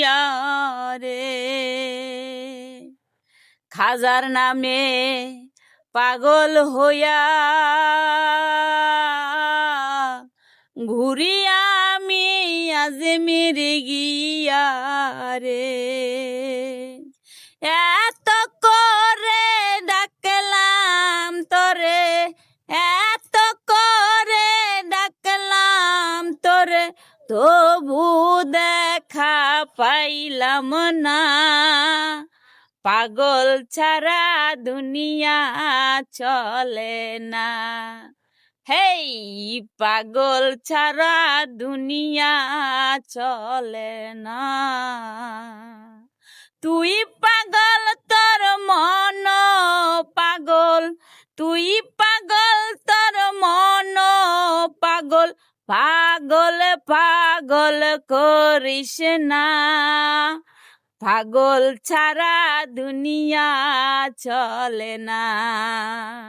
দুনিয়া রে। খাজার নামে পাগল হইয়া ঘুরি আমি আজমির গিয়া রে। এত করে ডাকলাম তোরে, এত করে ডাকলাম তোরে, তবু দেখা পাইলাম না। পাগল ছাড়া দুনিয়া চলে না। হেই পাগল ছাড়া দুনিয়া চলে না। তুই পাগল তোর মন পাগল, তুই পাগল তোর মন পাগল, পাগল পাগল করিস না। পাগল ছাড়া দুনিয়া চলে না।